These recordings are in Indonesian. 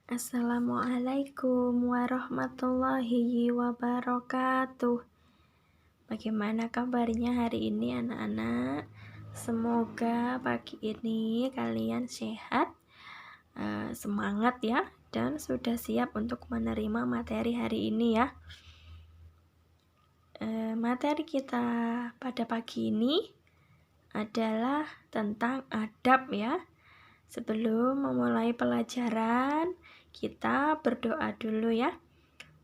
Assalamualaikum warahmatullahi wabarakatuh. Bagaimana kabarnya hari ini anak-anak? Semoga pagi ini kalian sehat, semangat ya, dan sudah siap untuk menerima materi hari ini ya. Materi kita pada pagi ini adalah tentang adab ya. Sebelum memulai pelajaran, kita berdoa dulu ya.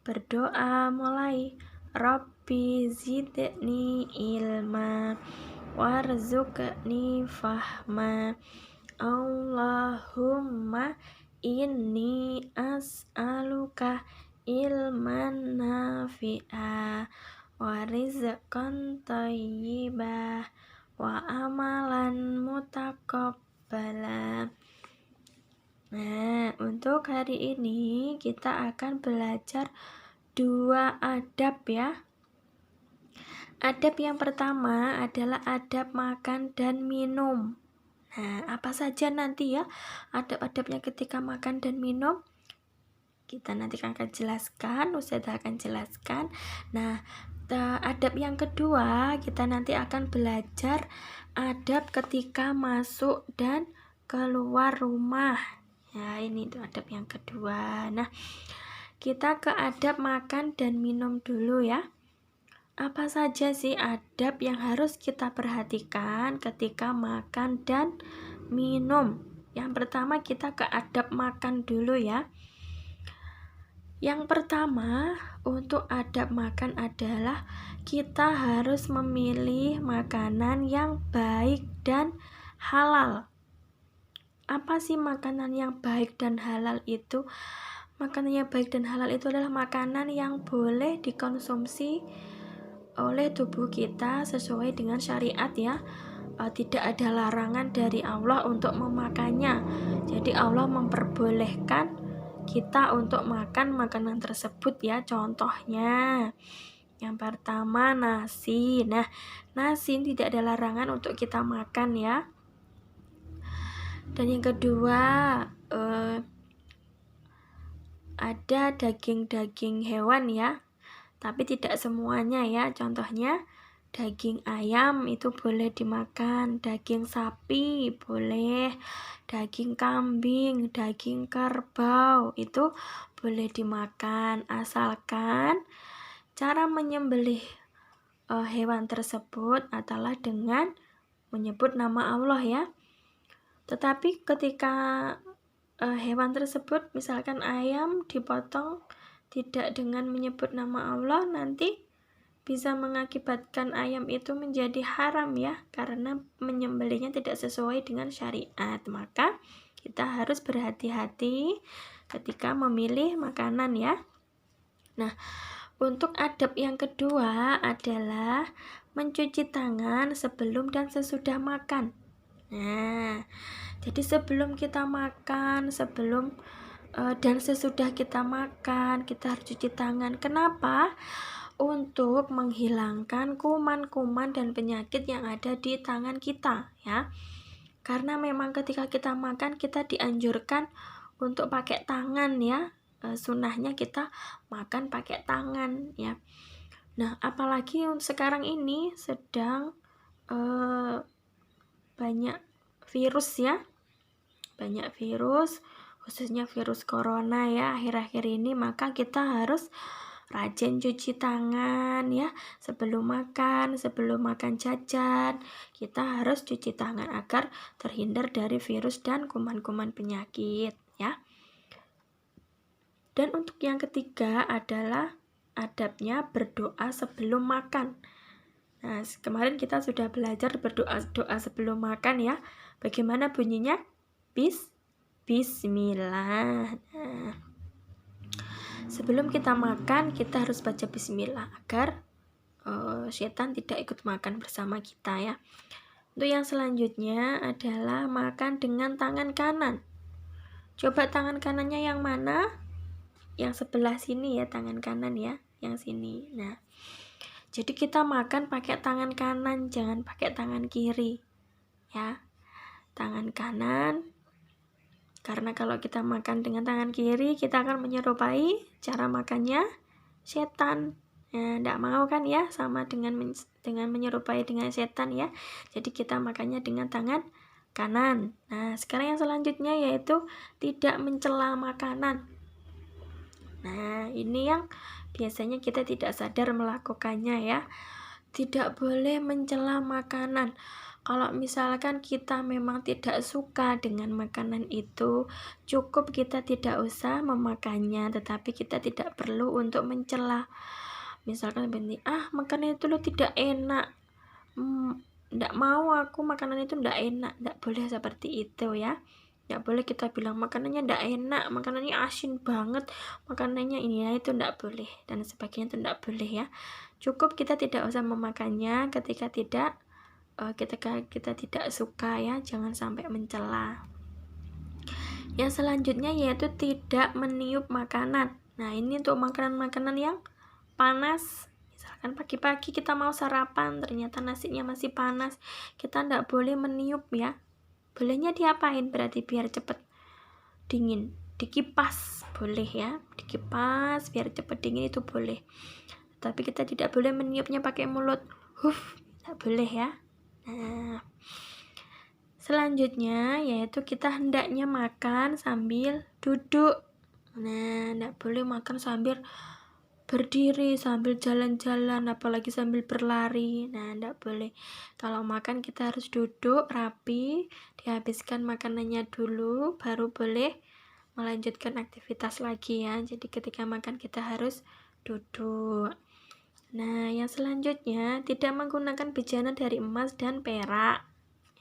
Berdoa mulai. Rabbi zidni ilma warzuqni fahma. Allahumma inni as'aluka ilman nafi'a wa rizqan thayyibah wa amalan mutaqabbala. Nah, untuk hari ini kita akan belajar 2 adab ya. Adab yang pertama adalah adab makan dan minum. Nah, apa saja nanti ya adab-adabnya ketika makan dan minum? Kita nanti akan jelaskan, Ustazah akan jelaskan. Nah, adab yang kedua kita nanti akan belajar adab ketika masuk dan keluar rumah. Ya, ini tuh adab yang kedua. Nah, kita ke adab makan dan minum dulu ya. Apa saja sih adab yang harus kita perhatikan ketika makan dan minum? Yang pertama kita ke adab makan dulu ya. Yang pertama untuk adab makan adalah kita harus memilih makanan yang baik dan halal. Apa sih makanan yang baik dan halal itu? Makanan yang baik dan halal itu adalah makanan yang boleh dikonsumsi oleh tubuh kita sesuai dengan syariat ya. Tidak ada larangan dari Allah untuk memakannya. Jadi Allah memperbolehkan kita untuk makan makanan tersebut ya. Contohnya yang pertama nasi. Nah, nasi tidak ada larangan untuk kita makan ya. Dan yang kedua ada daging-daging hewan ya, tapi tidak semuanya ya. Contohnya daging ayam itu boleh dimakan, daging sapi boleh, daging kambing, daging kerbau itu boleh dimakan, asalkan cara menyembelih hewan tersebut adalah dengan menyebut nama Allah ya. Tetapi ketika hewan tersebut, misalkan ayam dipotong tidak dengan menyebut nama Allah, nanti bisa mengakibatkan ayam itu menjadi haram ya, karena menyembelihnya tidak sesuai dengan syariat. Maka kita harus berhati-hati ketika memilih makanan ya. Nah, untuk adab yang kedua adalah mencuci tangan sebelum dan sesudah makan. Nah, jadi sebelum kita makan, dan sesudah kita makan, kita harus cuci tangan. Kenapa? Untuk menghilangkan kuman-kuman dan penyakit yang ada di tangan kita ya. Karena memang ketika kita makan kita dianjurkan untuk pakai tangan ya. Sunnahnya kita makan pakai tangan ya. Nah, apalagi sekarang ini sedang banyak virus ya, banyak virus, khususnya virus corona ya akhir-akhir ini. Maka kita harus rajin cuci tangan ya, sebelum makan jajan kita harus cuci tangan agar terhindar dari virus dan kuman-kuman penyakit ya. Dan untuk yang ketiga adalah adabnya berdoa sebelum makan. Nah, kemarin kita sudah belajar doa sebelum makan ya. Bagaimana bunyinya? Bismillah. Nah, sebelum kita makan kita harus baca bismillah agar setan tidak ikut makan bersama kita ya. Untuk yang selanjutnya adalah makan dengan tangan kanan. Coba tangan kanannya yang mana? Yang sebelah sini ya, tangan kanan ya, yang sini. Nah, jadi kita makan pakai tangan kanan, jangan pakai tangan kiri ya. Tangan kanan Karena kalau kita makan dengan tangan kiri, kita akan menyerupai cara makannya setan. Nah, tidak mau kan ya, sama dengan menyerupai dengan setan ya. Jadi kita makannya dengan tangan kanan. Nah, sekarang yang selanjutnya yaitu tidak mencela makanan. Nah, ini yang biasanya kita tidak sadar melakukannya ya. Tidak boleh mencela makanan. Kalau misalkan kita memang tidak suka dengan makanan itu, cukup kita tidak usah memakannya, tetapi kita tidak perlu untuk mencela. Misalkan begini, makanan itu lo tidak enak, tidak mau aku makanan itu tidak enak. Tidak boleh seperti itu ya. Tidak boleh kita bilang makanannya tidak enak, makanannya asin banget, makanannya ini ya, itu tidak boleh, dan sebagainya itu tidak boleh ya. Cukup kita tidak usah memakannya ketika kita tidak suka ya, jangan sampai mencela. Yang selanjutnya yaitu tidak meniup makanan. Nah, ini untuk makanan-makanan yang panas. Misalkan pagi-pagi kita mau sarapan, ternyata nasinya masih panas, kita tidak boleh meniup ya. Bolehnya diapain berarti biar cepat dingin? Dikipas boleh ya, dikipas biar cepat dingin itu boleh. Tapi kita tidak boleh meniupnya pakai mulut. Tidak boleh ya. Nah, selanjutnya yaitu kita hendaknya makan sambil duduk. Nah, tidak boleh makan sambil berdiri, sambil jalan-jalan, apalagi sambil berlari. Nah, tidak boleh. Kalau makan kita harus duduk rapi, dihabiskan makanannya dulu, baru boleh melanjutkan aktivitas lagi ya. Jadi ketika makan kita harus duduk. Nah, yang selanjutnya tidak menggunakan bejana dari emas dan perak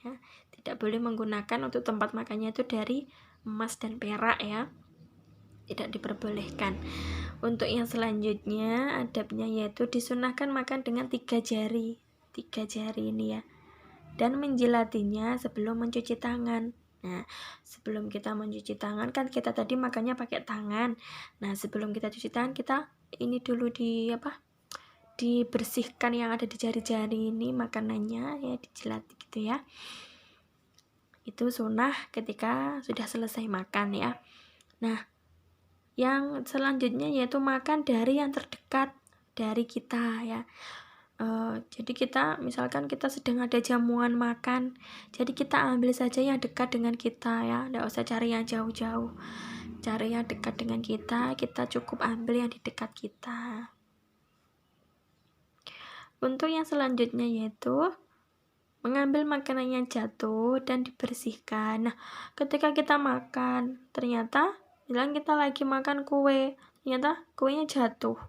ya. Tidak boleh menggunakan untuk tempat makannya itu dari emas dan perak ya, tidak diperbolehkan. Untuk yang selanjutnya adabnya yaitu disunahkan makan dengan 3 jari ini ya, dan menjilatinya sebelum mencuci tangan. Nah, sebelum kita mencuci tangan kan kita tadi makannya pakai tangan. Nah, sebelum kita cuci tangan kita ini dulu dibersihkan yang ada di jari-jari ini makanannya ya, dijilati gitu ya. Itu sunnah ketika sudah selesai makan ya. Nah, yang selanjutnya yaitu makan dari yang terdekat dari kita ya. Jadi kita misalkan kita sedang ada jamuan makan, jadi kita ambil saja yang dekat dengan kita ya, tidak usah cari yang jauh-jauh, cari yang dekat dengan kita cukup ambil yang di dekat kita. Untuk yang selanjutnya yaitu mengambil makanan yang jatuh dan dibersihkan. Nah, ketika kita makan, ternyata kita lagi makan kue, ternyata kuenya jatuh,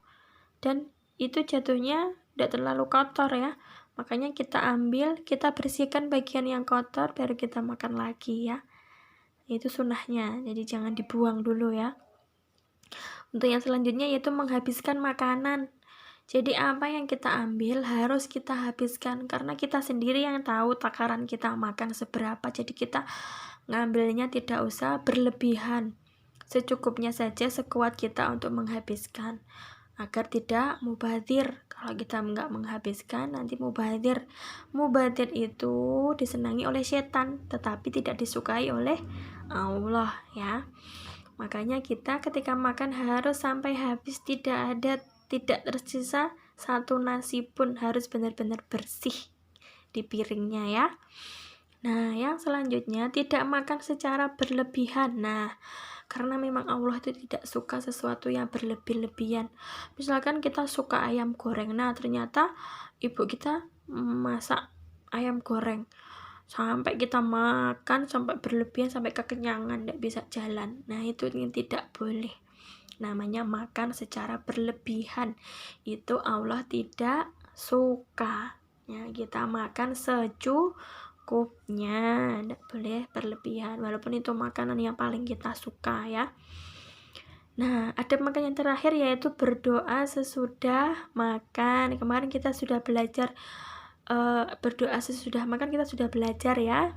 dan itu jatuhnya tidak terlalu kotor ya, makanya kita ambil, kita bersihkan bagian yang kotor, baru kita makan lagi ya. Itu sunnahnya, jadi jangan dibuang dulu ya. Untuk yang selanjutnya yaitu menghabiskan makanan. Jadi apa yang kita ambil harus kita habiskan, karena kita sendiri yang tahu takaran kita makan seberapa. Jadi kita ngambilnya tidak usah berlebihan, secukupnya saja, sekuat kita untuk menghabiskan, agar tidak mubazir. Kalau kita nggak menghabiskan nanti mubazir. Mubazir itu disenangi oleh setan, tetapi tidak disukai oleh Allah ya. Makanya kita ketika makan harus sampai habis, tidak tersisa satu nasi pun, harus benar-benar bersih di piringnya ya. Nah, yang selanjutnya tidak makan secara berlebihan. Nah, karena memang Allah itu tidak suka sesuatu yang berlebih-lebihan. Misalkan kita suka ayam goreng, nah ternyata ibu kita masak ayam goreng, sampai kita makan sampai berlebihan, sampai kekenyangan, tidak bisa jalan. Nah, itu yang tidak boleh, namanya makan secara berlebihan, itu Allah tidak suka ya. Kita makan secukupnya, tidak boleh berlebihan, walaupun itu makanan yang paling kita suka ya. Nah, adab makan yang terakhir yaitu berdoa sesudah makan. Kemarin kita sudah belajar berdoa sesudah makan, kita sudah belajar ya,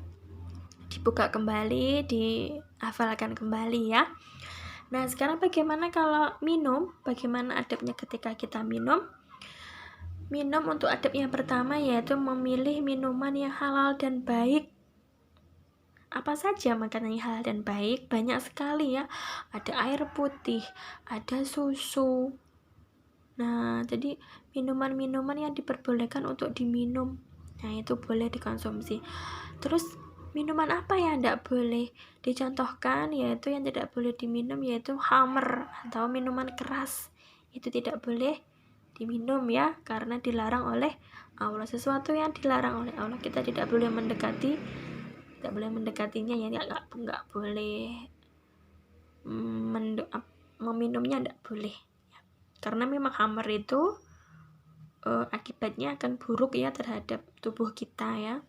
dibuka kembali, dihafalkan kembali ya. Nah, sekarang bagaimana kalau minum? Bagaimana adabnya ketika kita minum? Minum untuk adab yang pertama yaitu memilih minuman yang halal dan baik. Apa saja makanan yang halal dan baik? Banyak sekali ya. Ada air putih, ada susu. Nah, jadi minuman-minuman yang diperbolehkan untuk diminum, nah itu boleh dikonsumsi. Terus minuman apa yang tidak boleh dicontohkan? Yaitu yang tidak boleh diminum yaitu khamr atau minuman keras. Itu tidak boleh diminum ya, karena dilarang oleh Allah. Sesuatu yang dilarang oleh Allah kita tidak boleh mendekatinya ya, nggak boleh meminumnya, tidak boleh ya. Karena memang khamr itu akibatnya akan buruk ya terhadap tubuh kita ya.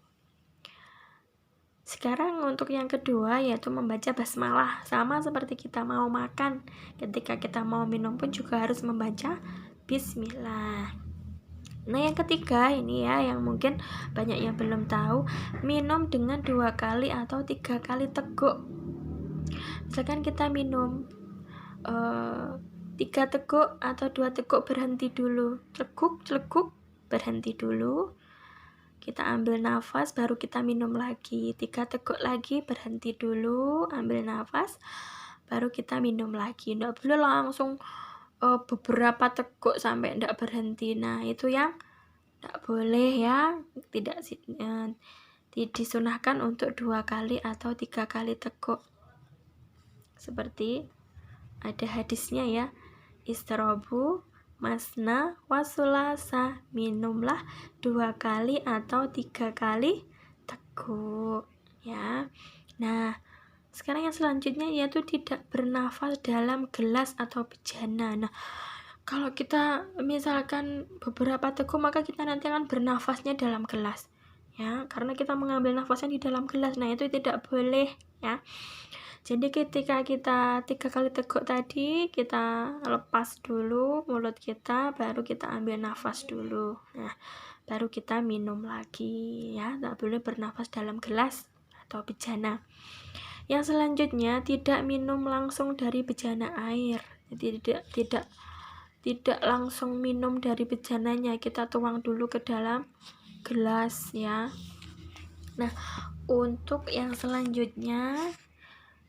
Sekarang untuk yang kedua yaitu membaca basmalah. Sama seperti kita mau makan, ketika kita mau minum pun juga harus membaca bismillah. Nah yang ketiga ini ya, yang mungkin banyak yang belum tahu, minum dengan 2 kali atau 3 kali teguk. Misalkan kita minum 3 teguk atau 2 teguk, berhenti dulu, celekuk, berhenti dulu, kita ambil nafas, baru kita minum lagi, 3 teguk lagi, berhenti dulu, ambil nafas, baru kita minum lagi. Nggak boleh langsung beberapa teguk sampai nggak berhenti. Nah itu yang nggak boleh ya, tidak disunahkan untuk 2 kali atau 3 kali teguk. Seperti ada hadisnya ya, istrobu masna wasulasa, minumlah 2 kali atau 3 kali teguk ya. Nah sekarang yang selanjutnya yaitu tidak bernafas dalam gelas atau bejana. Nah kalau kita misalkan beberapa teguk, maka kita nanti akan bernafasnya dalam gelas ya, karena kita mengambil nafasnya di dalam gelas. Nah itu tidak boleh ya. Jadi ketika kita 3 kali teguk tadi, kita lepas dulu mulut kita, baru kita ambil nafas dulu. Nah baru kita minum lagi ya, tak boleh bernafas dalam gelas atau bejana. Yang selanjutnya tidak minum langsung dari bejana air. Jadi tidak langsung minum dari bejananya, kita tuang dulu ke dalam gelas ya. Nah untuk yang selanjutnya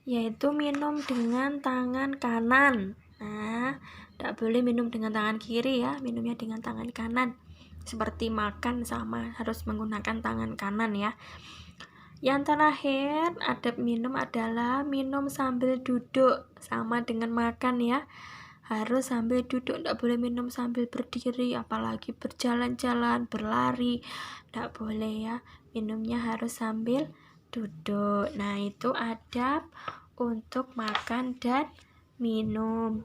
yaitu minum dengan tangan kanan. Nah tidak boleh minum dengan tangan kiri ya, minumnya dengan tangan kanan. Seperti makan sama, harus menggunakan tangan kanan ya. Yang terakhir adab minum adalah minum sambil duduk, sama dengan makan ya, harus sambil duduk, tidak boleh minum sambil berdiri, apalagi berjalan-jalan, berlari, tidak boleh ya, minumnya harus sambil duduk. Nah itu adab untuk makan dan minum.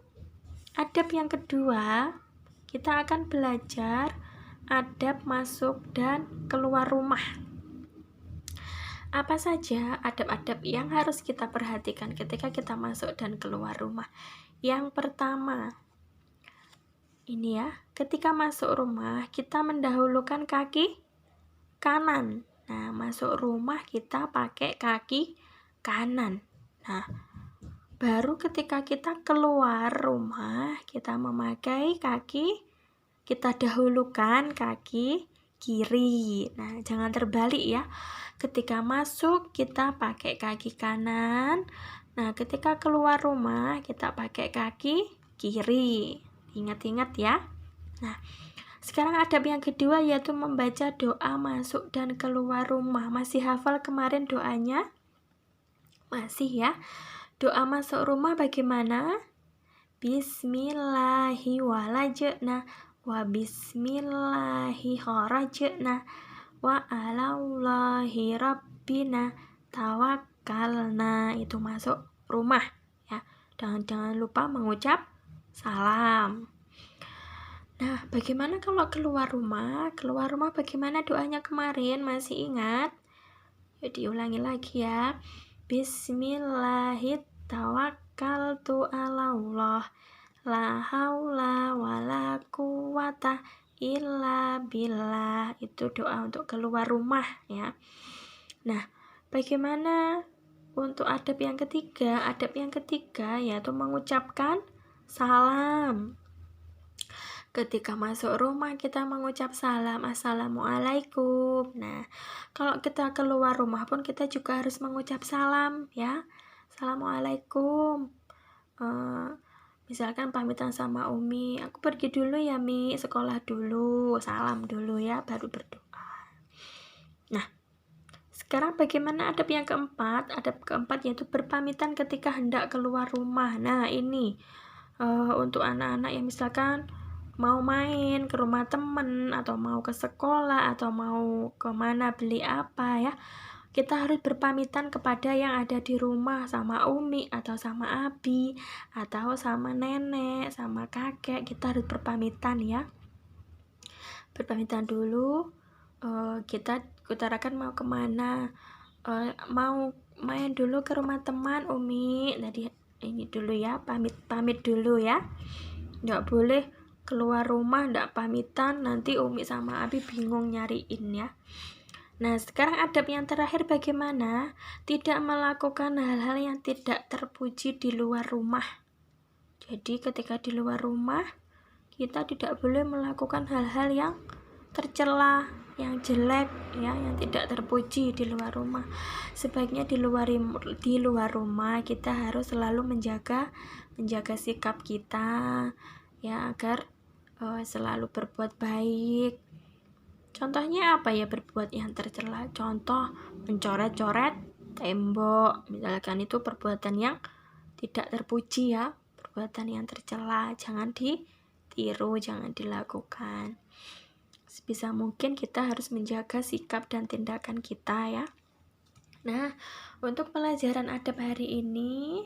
Adab yang kedua, kita akan belajar adab masuk dan keluar rumah. Apa saja adab-adab yang harus kita perhatikan ketika kita masuk dan keluar rumah? Yang pertama, ini ya, ketika masuk rumah kita mendahulukan kaki kanan. Nah, masuk rumah kita pakai kaki kanan. Nah, baru ketika kita keluar rumah kita memakai kaki, kita dahulukan kaki kiri. Nah, jangan terbalik ya. Ketika masuk kita pakai kaki kanan. Nah, ketika keluar rumah kita pakai kaki kiri. Ingat-ingat ya. Nah, sekarang adab yang kedua yaitu membaca doa masuk dan keluar rumah. Masih hafal kemarin doanya? Masih ya. Doa masuk rumah bagaimana? Bismillahi walajna wa bismillahi kharajna wa alallahi rabbina tawakkalna. Itu masuk rumah ya. Jangan lupa mengucap salam. Nah, bagaimana kalau keluar rumah? Keluar rumah bagaimana doanya kemarin? Masih ingat? Yuk diulangi lagi ya. Bismillahi tawakkaltu ala Allah, la haula wala quwata illa billah. Itu doa untuk keluar rumah ya. Nah, bagaimana untuk adab yang ketiga? Adab yang ketiga yaitu mengucapkan salam. Ketika masuk rumah kita mengucap salam, Assalamualaikum. Nah, kalau kita keluar rumah pun kita juga harus mengucap salam ya. Assalamualaikum. Misalkan pamitan sama Umi, aku pergi dulu ya Mi, sekolah dulu, salam dulu ya, baru berdoa. Nah, sekarang bagaimana adab yang keempat? Adab keempat yaitu berpamitan ketika hendak keluar rumah. Nah, ini untuk anak-anak yang misalkan mau main ke rumah temen atau mau ke sekolah atau mau kemana beli apa ya, kita harus berpamitan kepada yang ada di rumah, sama Umi atau sama Abi atau sama nenek, sama kakek. Kita harus berpamitan ya. Berpamitan dulu, kita utarakan mau kemana, mau main dulu ke rumah teman Umi. Tadi ini dulu ya, pamit dulu ya. Nggak boleh keluar rumah nggak pamitan, nanti Umi sama Abi bingung nyariin ya. Nah, sekarang adab yang terakhir bagaimana? Tidak melakukan hal-hal yang tidak terpuji di luar rumah. Jadi ketika di luar rumah, kita tidak boleh melakukan hal-hal yang tercela, yang jelek ya, yang tidak terpuji di luar rumah. Sebaiknya di luar rumah kita harus selalu menjaga sikap kita ya, agar selalu berbuat baik. Contohnya apa ya berbuat yang tercela? Contoh mencoret-coret tembok, misalkan itu perbuatan yang tidak terpuji ya, perbuatan yang tercela, jangan ditiru, jangan dilakukan. Sebisa mungkin kita harus menjaga sikap dan tindakan kita ya. Nah, untuk pelajaran adab hari ini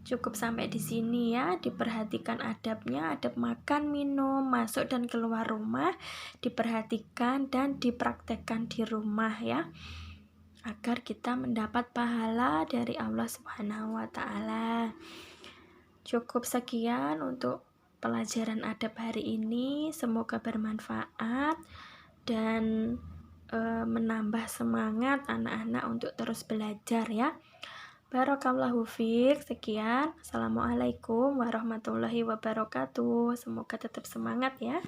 cukup sampai di sini ya. Diperhatikan adabnya, adab makan, minum, masuk dan keluar rumah, diperhatikan dan dipraktekkan di rumah ya, agar kita mendapat pahala dari Allah Subhanahu wa Ta'ala. Cukup sekian untuk pelajaran adab hari ini, semoga bermanfaat dan menambah semangat anak-anak untuk terus belajar ya. Barakallahu fiik. Sekian. Assalamualaikum warahmatullahi wabarakatuh. Semoga tetap semangat ya.